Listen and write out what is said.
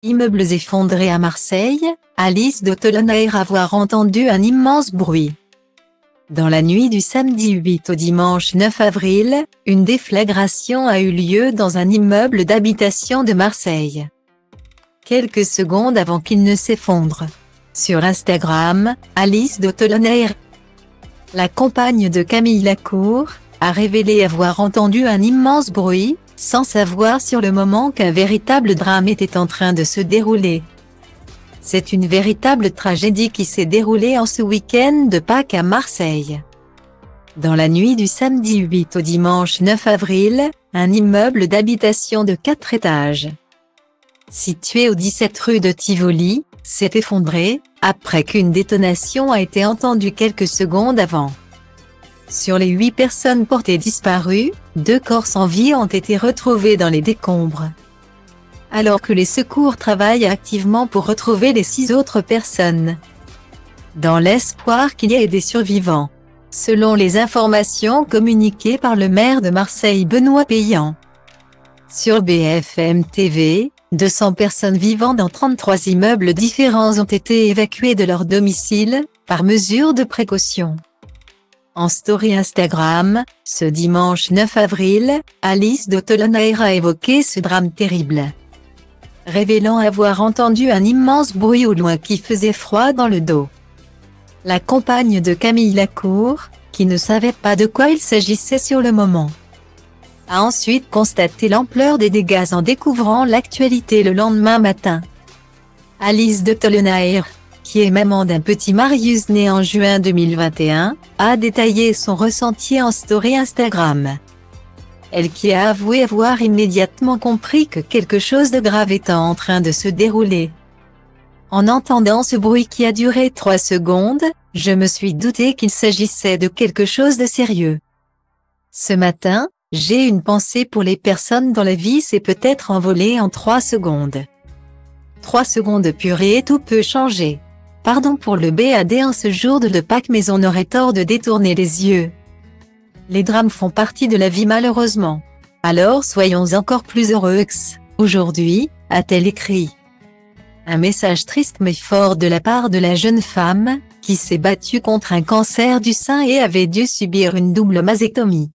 Immeubles effondrés à Marseille, Alice de Tolonnaire avoir entendu un immense bruit. Dans la nuit du samedi 8 au dimanche 9 avril, une déflagration a eu lieu dans un immeuble d'habitation de Marseille. Quelques secondes avant qu'il ne s'effondre. Sur Instagram, Alice de Tolonnaire, la compagne de Camille Lacour, a révélé avoir entendu un immense bruit, sans savoir sur le moment qu'un véritable drame était en train de se dérouler. C'est une véritable tragédie qui s'est déroulée en ce week-end de Pâques à Marseille. Dans la nuit du samedi 8 au dimanche 9 avril, un immeuble d'habitation de 4 étages, situé au 17 rue de Tivoli, s'est effondré, après qu'une détonation a été entendue quelques secondes avant. Sur les 8 personnes portées disparues, 2 corps sans vie ont été retrouvés dans les décombres. Alors que les secours travaillent activement pour retrouver les 6 autres personnes, dans l'espoir qu'il y ait des survivants. Selon les informations communiquées par le maire de Marseille Benoît Payan. Sur BFM TV, 200 personnes vivant dans 33 immeubles différents ont été évacuées de leur domicile, par mesure de précaution. En story Instagram, ce dimanche 9 avril, Alice de Tolonnaire a évoqué ce drame terrible, révélant avoir entendu un immense bruit au loin qui faisait froid dans le dos. La compagne de Camille Lacour, qui ne savait pas de quoi il s'agissait sur le moment, a ensuite constaté l'ampleur des dégâts en découvrant l'actualité le lendemain matin. Alice de Tolonnaire, qui est maman d'un petit Marius né en juin 2021, a détaillé son ressenti en story Instagram. Elle qui a avoué avoir immédiatement compris que quelque chose de grave était en train de se dérouler. En entendant ce bruit qui a duré 3 secondes, je me suis douté qu'il s'agissait de quelque chose de sérieux. Ce matin, j'ai une pensée pour les personnes dont la vie s'est peut-être envolée en 3 secondes. 3 secondes purée et tout peut changer. Pardon pour le BAD en ce jour de Pâques mais on aurait tort de détourner les yeux. Les drames font partie de la vie malheureusement. Alors soyons encore plus heureux aujourd'hui, a-t-elle écrit. Un message triste mais fort de la part de la jeune femme, qui s'est battue contre un cancer du sein et avait dû subir une double mastectomie.